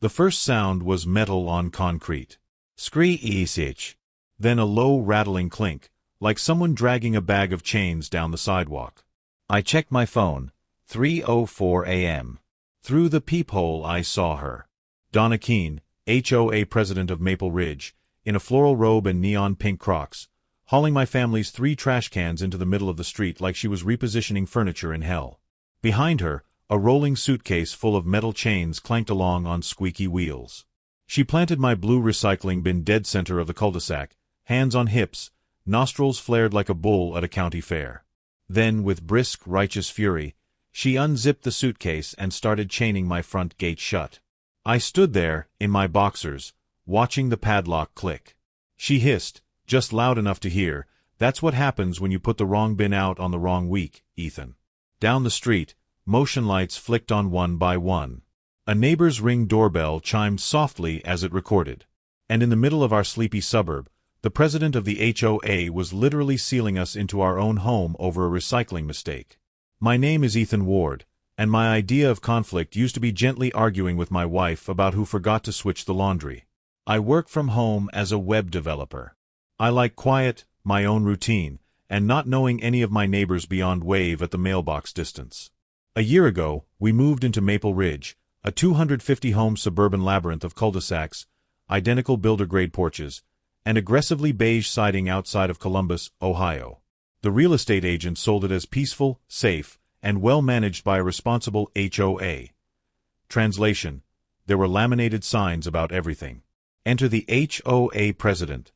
The first sound was metal on concrete. Screech. Then a low rattling clink, like someone dragging a bag of chains down the sidewalk. I checked my phone. 3:04 a.m. Through the peephole I saw her. Donna Keen, HOA president of Maple Ridge, in a floral robe and neon pink Crocs, hauling my family's 3 trash cans into the middle of the street like she was repositioning furniture in hell. Behind her, a rolling suitcase full of metal chains clanked along on squeaky wheels. She planted my blue recycling bin dead center of the cul-de-sac, hands on hips, nostrils flared like a bull at a county fair. Then, with brisk, righteous fury, she unzipped the suitcase and started chaining my front gate shut. I stood there, in my boxers, watching the padlock click. She hissed, just loud enough to hear, "That's what happens when you put the wrong bin out on the wrong week, Ethan." Down the street, motion lights flicked on one by one. A neighbor's Ring doorbell chimed softly as it recorded. And in the middle of our sleepy suburb, the president of the HOA was literally sealing us into our own home over a recycling mistake. My name is Ethan Ward, and my idea of conflict used to be gently arguing with my wife about who forgot to switch the laundry. I work from home as a web developer. I like quiet, my own routine, and not knowing any of my neighbors beyond wave at the mailbox distance. A year ago, we moved into Maple Ridge, a 250-home suburban labyrinth of cul-de-sacs, identical builder-grade porches, and aggressively beige siding outside of Columbus, Ohio. The real estate agent sold it as peaceful, safe, and well-managed by a responsible HOA. Translation: there were laminated signs about everything. Enter the HOA president,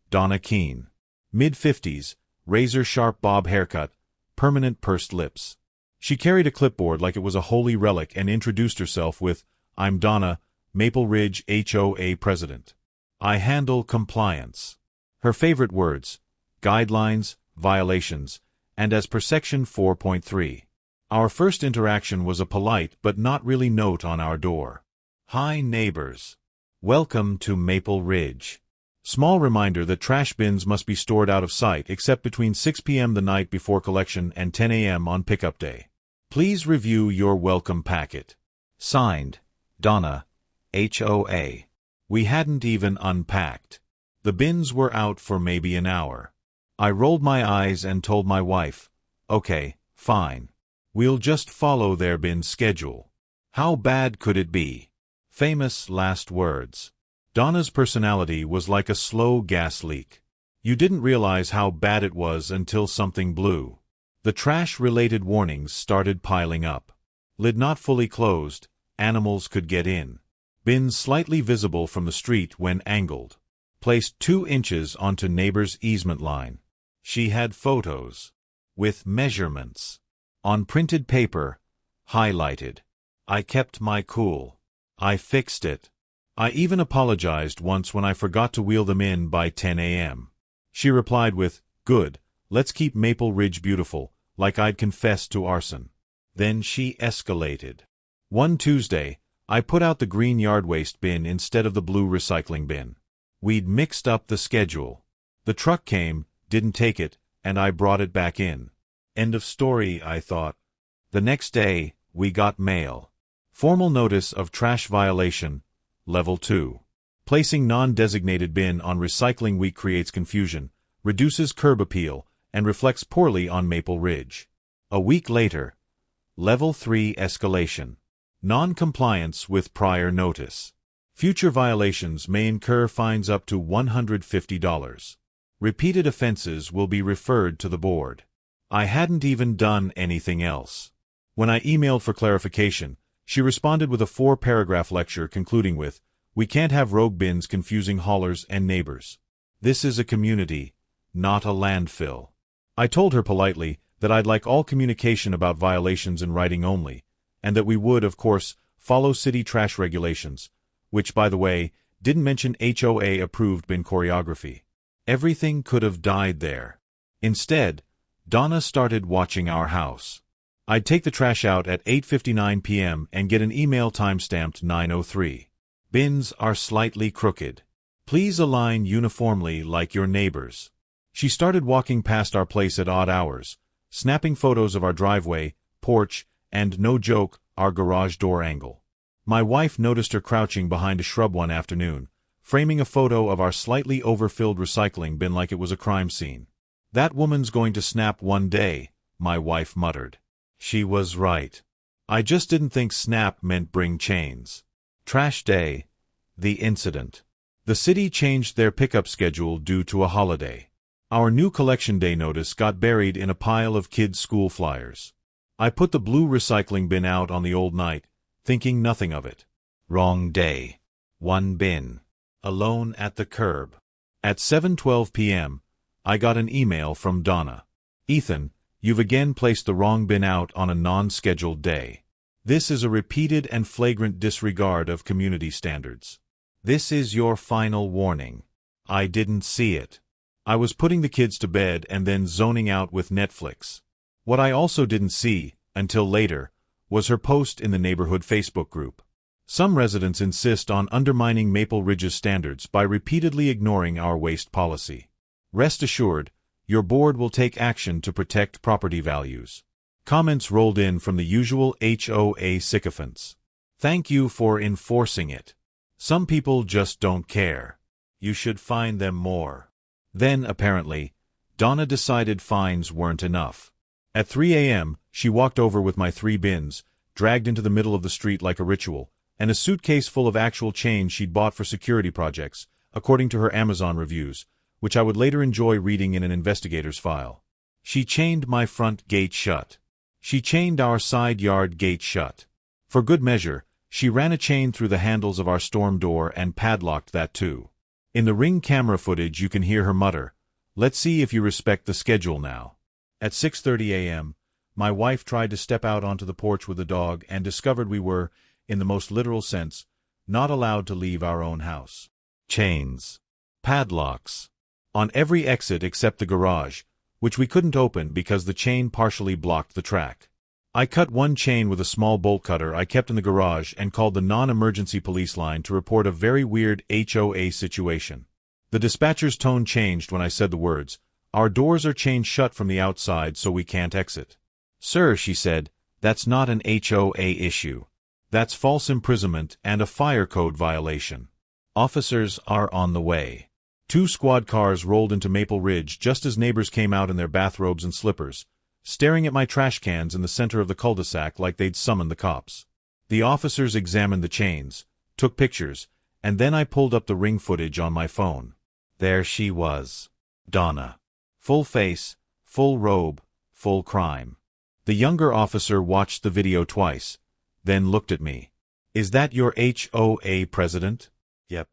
Donna Keen. Mid-50s, razor-sharp bob haircut, permanent pursed lips. She carried a clipboard like it was a holy relic and introduced herself with, "I'm Donna, Maple Ridge HOA president. I handle compliance." Her favorite words: guidelines, violations, and as per section 4.3. Our first interaction was a polite but not really note on our door. "Hi neighbors. Welcome to Maple Ridge. Small reminder that trash bins must be stored out of sight except between 6 p.m. the night before collection and 10 a.m. on pickup day. Please review your welcome packet." Signed, Donna, HOA. We hadn't even unpacked. The bins were out for maybe an hour. I rolled my eyes and told my wife, "Okay, fine. We'll just follow their bin schedule. How bad could it be?" Famous last words. Donna's personality was like a slow gas leak. You didn't realize how bad it was until something blew. The trash-related warnings started piling up. Lid not fully closed, animals could get in. Bins slightly visible from the street when angled. Placed 2 inches onto neighbor's easement line. She had photos. With measurements. On printed paper. Highlighted. I kept my cool. I fixed it. I even apologized once when I forgot to wheel them in by 10 a.m. She replied with, "Good, let's keep Maple Ridge beautiful," like I'd confessed to arson. Then she escalated. One Tuesday, I put out the green yard waste bin instead of the blue recycling bin. We'd mixed up the schedule. The truck came, didn't take it, and I brought it back in. End of story, I thought. The next day, we got mail. Formal notice of trash violation, Level 2. Placing non-designated bin on recycling week creates confusion, reduces curb appeal, and reflects poorly on Maple Ridge. A week later, Level 3 escalation. Non-compliance with prior notice. Future violations may incur fines up to $150. Repeated offenses will be referred to the board. I hadn't even done anything else. When I emailed for clarification, she responded with a 4-paragraph lecture concluding with, "We can't have rogue bins confusing haulers and neighbors. This is a community, not a landfill." I told her politely that I'd like all communication about violations in writing only, and that we would, of course, follow city trash regulations, which, by the way, didn't mention HOA-approved bin choreography. Everything could have died there. Instead, Donna started watching our house. I'd take the trash out at 8:59 p.m. and get an email time-stamped 9:03. Bins are slightly crooked. Please align uniformly like your neighbors. She started walking past our place at odd hours, snapping photos of our driveway, porch, and, no joke, our garage door angle. My wife noticed her crouching behind a shrub one afternoon, framing a photo of our slightly overfilled recycling bin like it was a crime scene. "That woman's going to snap one day," my wife muttered. She was right. I just didn't think snap meant bring chains. Trash day. The incident. The city changed their pickup schedule due to a holiday. Our new collection day notice got buried in a pile of kids' school flyers. I put the blue recycling bin out on the old night, thinking nothing of it. Wrong day. One bin. Alone at the curb. At 7:12 p.m., I got an email from Donna. "Ethan, you've again placed the wrong bin out on a non-scheduled day. This is a repeated and flagrant disregard of community standards. This is your final warning." I didn't see it. I was putting the kids to bed and then zoning out with Netflix. What I also didn't see, until later, was her post in the neighborhood Facebook group. Some residents insist on undermining Maple Ridge's standards by repeatedly ignoring our waste policy. Rest assured, your board will take action to protect property values. Comments rolled in from the usual HOA sycophants. "Thank you for enforcing it. Some people just don't care. You should fine them more." Then, apparently, Donna decided fines weren't enough. At 3 a.m., she walked over with my 3 bins, dragged into the middle of the street like a ritual, and a suitcase full of actual chains she'd bought for security projects, according to her Amazon reviews, which I would later enjoy reading in an investigator's file. She chained my front gate shut. She chained our side yard gate shut. For good measure, she ran a chain through the handles of our storm door and padlocked that too. In the Ring camera footage you can hear her mutter, "Let's see if you respect the schedule now." At 6:30 a.m., my wife tried to step out onto the porch with the dog and discovered we were, in the most literal sense, not allowed to leave our own house. Chains. Padlocks. On every exit except the garage, which we couldn't open because the chain partially blocked the track. I cut one chain with a small bolt cutter I kept in the garage and called the non-emergency police line to report a very weird HOA situation. The dispatcher's tone changed when I said the words, "Our doors are chained shut from the outside so we can't exit." "Sir," she said, "that's not an HOA issue. That's false imprisonment and a fire code violation. Officers are on the way." 2 squad cars rolled into Maple Ridge just as neighbors came out in their bathrobes and slippers, staring at my trash cans in the center of the cul-de-sac like they'd summoned the cops. The officers examined the chains, took pictures, and then I pulled up the Ring footage on my phone. There she was. Donna. Full face, full robe, full crime. The younger officer watched the video twice, then looked at me. "Is that your HOA president?" "Yep."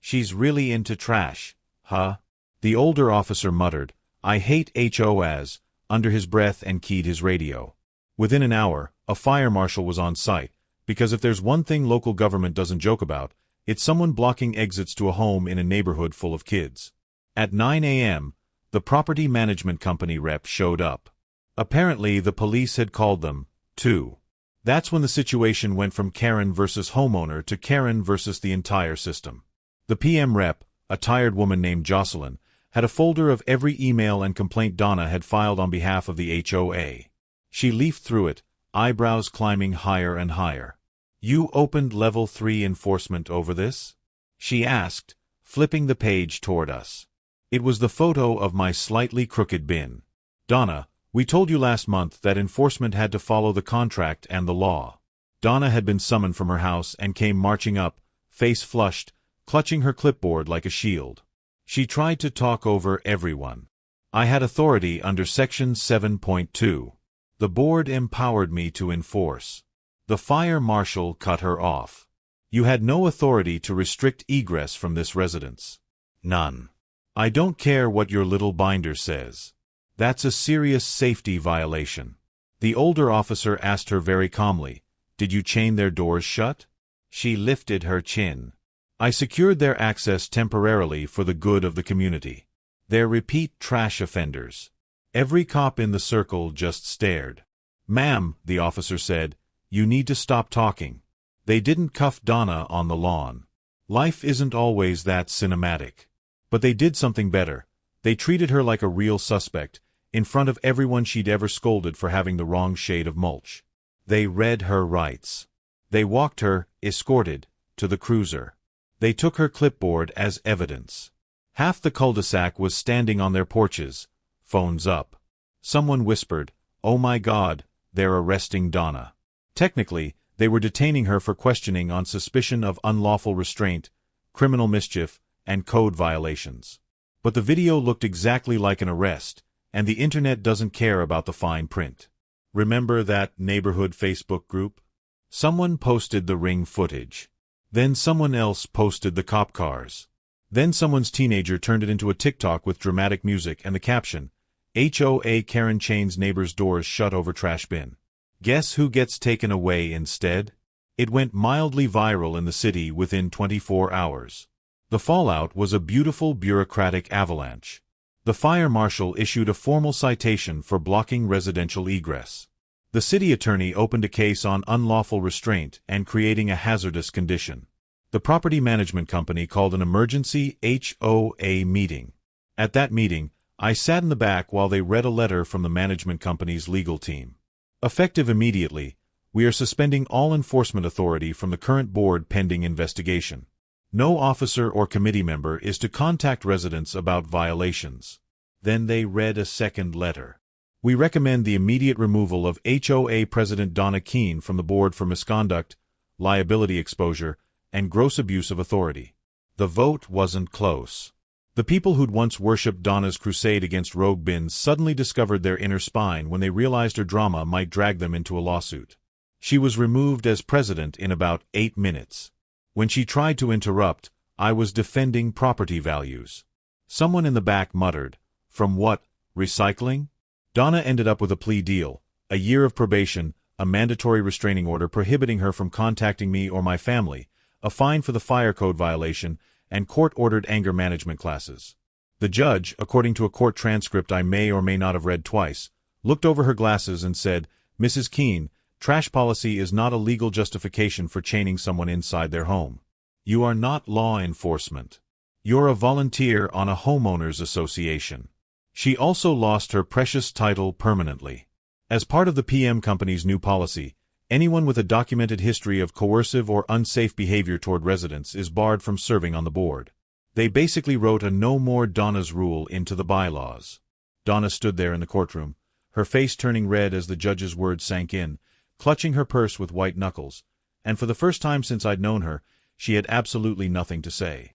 "She's really into trash, huh?" The older officer muttered, "I hate HOAs," under his breath and keyed his radio. Within an hour, a fire marshal was on site, because if there's one thing local government doesn't joke about, it's someone blocking exits to a home in a neighborhood full of kids. At 9 a.m., the property management company rep showed up. Apparently, the police had called them, too. That's when the situation went from Karen versus homeowner to Karen versus the entire system. The PM rep, a tired woman named Jocelyn, had a folder of every email and complaint Donna had filed on behalf of the HOA. She leafed through it, eyebrows climbing higher and higher. "You opened Level 3 enforcement over this?" she asked, flipping the page toward us. It was the photo of my slightly crooked bin. "Donna, we told you last month that enforcement had to follow the contract and the law." Donna had been summoned from her house and came marching up, face flushed, clutching her clipboard like a shield. She tried to talk over everyone. "I had authority under Section 7.2. The board empowered me to enforce." The fire marshal cut her off. "You had no authority to restrict egress from this residence." "None." "I don't care what your little binder says. That's a serious safety violation." The older officer asked her very calmly, "Did you chain their doors shut?" She lifted her chin. "I secured their access temporarily for the good of the community. They're repeat trash offenders." Every cop in the circle just stared. "Ma'am," the officer said, "you need to stop talking." They didn't cuff Donna on the lawn. Life isn't always that cinematic. But they did something better. They treated her like a real suspect, in front of everyone she'd ever scolded for having the wrong shade of mulch. They read her rights. They walked her, escorted, to the cruiser. They took her clipboard as evidence. Half the cul-de-sac was standing on their porches, phones up. Someone whispered, "Oh my God, they're arresting Donna." Technically, they were detaining her for questioning on suspicion of unlawful restraint, criminal mischief, and code violations. But the video looked exactly like an arrest, and the internet doesn't care about the fine print. Remember that neighborhood Facebook group? Someone posted the ring footage. Then someone else posted the cop cars. Then someone's teenager turned it into a TikTok with dramatic music and the caption, "HOA Karen chains neighbor's doors shut over trash bin." Guess who gets taken away instead? It went mildly viral in the city within 24 hours. The fallout was a beautiful bureaucratic avalanche. The fire marshal issued a formal citation for blocking residential egress. The city attorney opened a case on unlawful restraint and creating a hazardous condition. The property management company called an emergency HOA meeting. At that meeting, I sat in the back while they read a letter from the management company's legal team. Effective immediately, we are suspending all enforcement authority from the current board pending investigation. No officer or committee member is to contact residents about violations. Then they read a second letter. We recommend the immediate removal of HOA President Donna Keen from the board for misconduct, liability exposure, and gross abuse of authority. The vote wasn't close. The people who'd once worshipped Donna's crusade against rogue bins suddenly discovered their inner spine when they realized her drama might drag them into a lawsuit. She was removed as president in about 8 minutes. When she tried to interrupt, I was defending property values. Someone in the back muttered, "From what, recycling?" Donna ended up with a plea deal, a year of probation, a mandatory restraining order prohibiting her from contacting me or my family, a fine for the fire code violation, and court-ordered anger management classes. The judge, according to a court transcript I may or may not have read twice, looked over her glasses and said, "Mrs. Keen, trash policy is not a legal justification for chaining someone inside their home. You are not law enforcement. You're a volunteer on a homeowners association." She also lost her precious title permanently. As part of the PM company's new policy, anyone with a documented history of coercive or unsafe behavior toward residents is barred from serving on the board. They basically wrote a no more Donnas rule into the bylaws. Donna stood there in the courtroom, her face turning red as the judge's words sank in, clutching her purse with white knuckles, and for the first time since I'd known her, she had absolutely nothing to say.